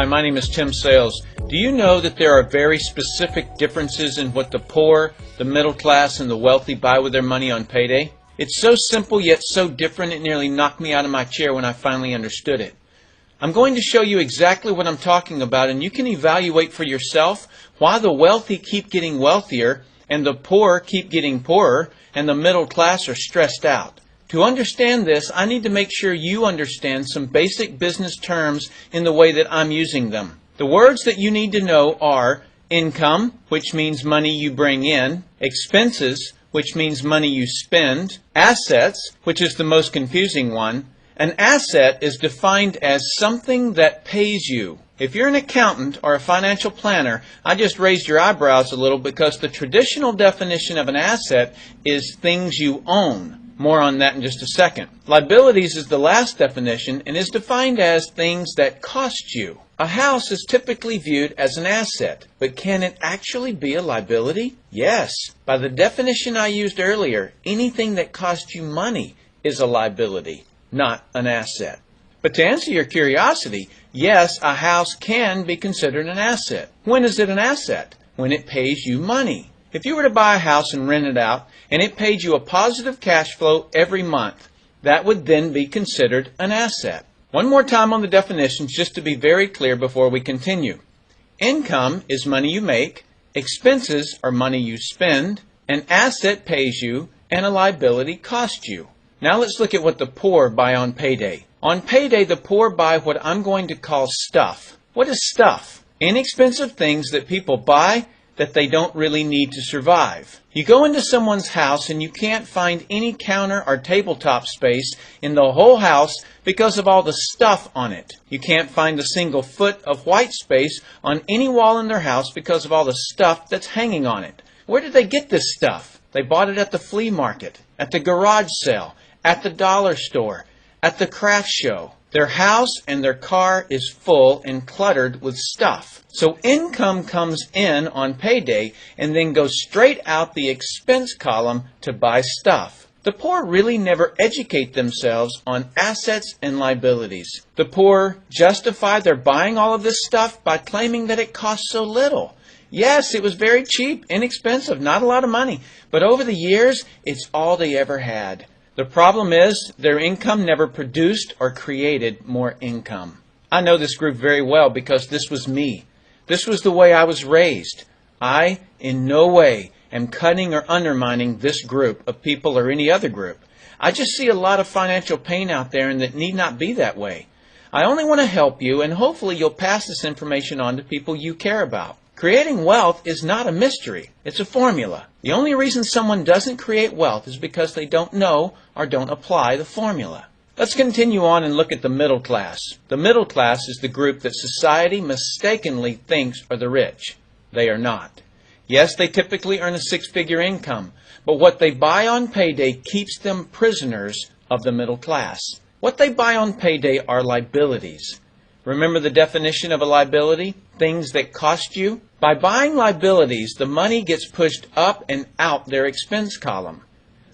Hi, my name is Tim Sales. Do you know that there are very specific differences in what the poor, the middle class, and the wealthy buy with their money on payday? It's so simple yet so different it nearly knocked me out of my chair when I finally understood it. I'm going to show you exactly what I'm talking about, and you can evaluate for yourself why the wealthy keep getting wealthier and the poor keep getting poorer and the middle class are stressed out. To understand this, I need to make sure you understand some basic business terms in the way that I'm using them. The words that you need to know are income, which means money you bring in, expenses, which means money you spend, assets, which is the most confusing one. An asset is defined as something that pays you. If you're an accountant or a financial planner, I just raised your eyebrows a little because the traditional definition of an asset is things you own. More on that in just a second. Liabilities is the last definition and is defined as things that cost you. A house is typically viewed as an asset, but can it actually be a liability? Yes. By the definition I used earlier, anything that costs you money is a liability, not an asset. But to answer your curiosity, yes, a house can be considered an asset. When is it an asset? When it pays you money. If you were to buy a house and rent it out, and it paid you a positive cash flow every month, that would then be considered an asset. One more time on the definitions just to be very clear before we continue. Income is money you make, expenses are money you spend, an asset pays you, and a liability costs you. Now let's look at what the poor buy on payday. On payday, the poor buy what I'm going to call stuff. What is stuff? Inexpensive things that people buy that they don't really need to survive. You go into someone's house and you can't find any counter or tabletop space in the whole house because of all the stuff on it. You can't find a single foot of white space on any wall in their house because of all the stuff that's hanging on it. Where did they get this stuff? They bought it at the flea market, at the garage sale, at the dollar store, at the craft show. Their house and their car is full and cluttered with stuff. So income comes in on payday and then goes straight out the expense column to buy stuff. The poor really never educate themselves on assets and liabilities. The poor justify their buying all of this stuff by claiming that it costs so little. Yes, it was very cheap, inexpensive, not a lot of money, but over the years, it's all they ever had. The problem is their income never produced or created more income. I know this group very well because this was me. This was the way I was raised. I, in no way, am cutting or undermining this group of people or any other group. I just see a lot of financial pain out there and that need not be that way. I only want to help you and hopefully you'll pass this information on to people you care about. Creating wealth is not a mystery. It's a formula. The only reason someone doesn't create wealth is because they don't know or don't apply the formula. Let's continue on and look at the middle class. The middle class is the group that society mistakenly thinks are the rich. They are not. Yes, they typically earn a six-figure income, but what they buy on payday keeps them prisoners of the middle class. What they buy on payday are liabilities. Remember the definition of a liability? Things that cost you? By buying liabilities, the money gets pushed up and out their expense column.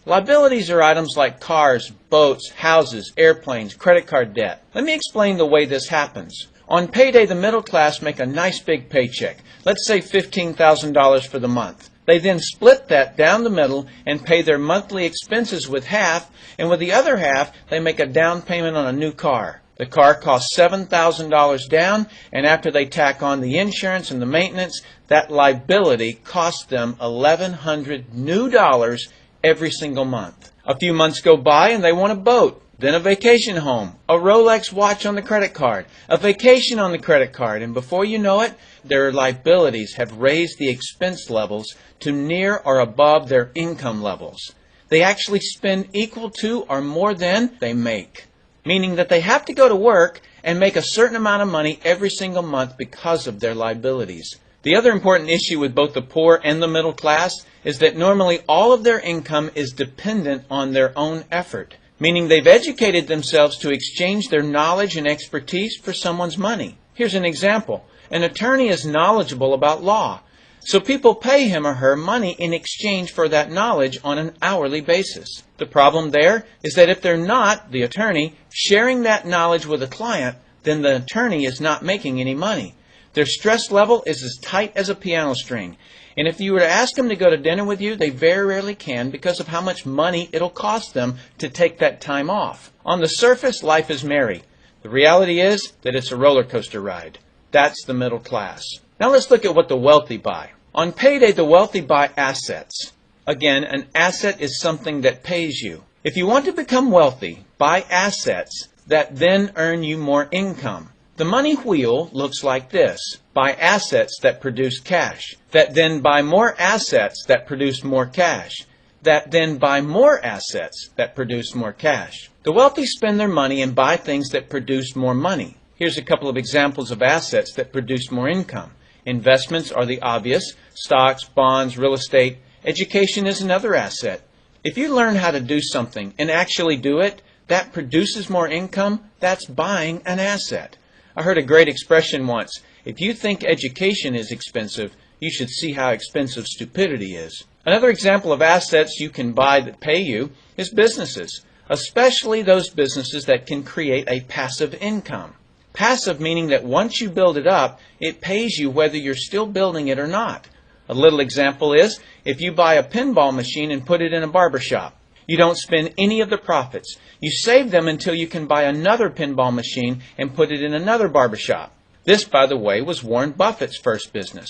Liabilities are items like cars, boats, houses, airplanes, credit card debt. Let me explain the way this happens. On payday, the middle class make a nice big paycheck. Let's say $15,000 for the month. They then split that down the middle and pay their monthly expenses with half, and with the other half, they make a down payment on a new car. The car costs $7,000 down, and after they tack on the insurance and the maintenance, that liability costs them $1,100 new dollars every single month. A few months go by and they want a boat, then a vacation home, a Rolex watch on the credit card, a vacation on the credit card, and before you know it, their liabilities have raised the expense levels to near or above their income levels. They actually spend equal to or more than they make, meaning that they have to go to work and make a certain amount of money every single month because of their liabilities. The other important issue with both the poor and the middle class is that normally all of their income is dependent on their own effort, meaning they've educated themselves to exchange their knowledge and expertise for someone's money. Here's an example. An attorney is knowledgeable about law, so people pay him or her money in exchange for that knowledge on an hourly basis. The problem there is that if they're not, the attorney, sharing that knowledge with a client, then the attorney is not making any money. Their stress level is as tight as a piano string. And if you were to ask them to go to dinner with you, they very rarely can because of how much money it'll cost them to take that time off. On the surface, life is merry. The reality is that it's a roller coaster ride. That's the middle class. Now let's look at what the wealthy buy. On payday, the wealthy buy assets. Again, an asset is something that pays you. If you want to become wealthy, buy assets that then earn you more income. The money wheel looks like this. Buy assets that produce cash, that then buy more assets that produce more cash, that then buy more assets that produce more cash. The wealthy spend their money and buy things that produce more money. Here's a couple of examples of assets that produce more income. Investments are the obvious: stocks, bonds, real estate. Education is another asset. If you learn how to do something and actually do it, that produces more income. That's buying an asset. I heard a great expression once: if you think education is expensive, you should see how expensive stupidity is. Another example of assets you can buy that pay you is businesses, especially those businesses that can create a passive income. Passive meaning that once you build it up, it pays you whether you're still building it or not. A little example is if you buy a pinball machine and put it in a barber shop. You don't spend any of the profits. You save them until you can buy another pinball machine and put it in another barber shop. This, by the way, was Warren Buffett's first business.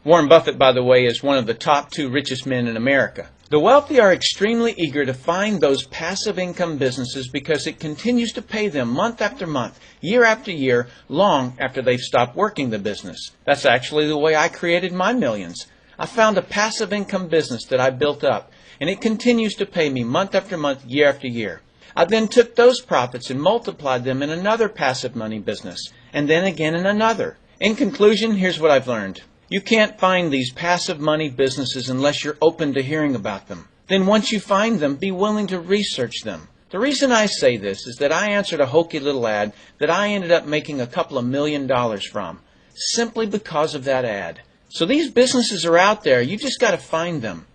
Warren Buffett, by the way, is one of the top 2 richest men in America. The wealthy are extremely eager to find those passive income businesses because it continues to pay them month after month, year after year, long after they've stopped working the business. That's actually the way I created my millions. I found a passive income business that I built up, and it continues to pay me month after month, year after year. I then took those profits and multiplied them in another passive money business, and then again in another. In conclusion, here's what I've learned. You can't find these passive money businesses unless you're open to hearing about them. Then once you find them, be willing to research them. The reason I say this is that I answered a hokey little ad that I ended up making a couple of $1 million from, simply because of that ad. So these businesses are out there. You just got to find them.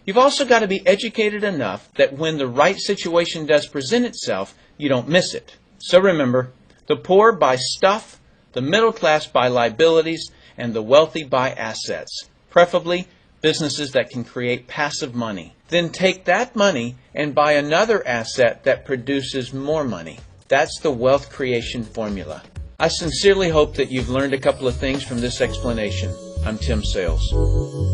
You've also got to be educated enough that when the right situation does present itself, you don't miss it. So remember, the poor buy stuff, the middle class buy liabilities, and the wealthy buy assets, preferably businesses that can create passive money. Then take that money and buy another asset that produces more money. That's the wealth creation formula. I sincerely hope that you've learned a couple of things from this explanation. I'm Tim Sales.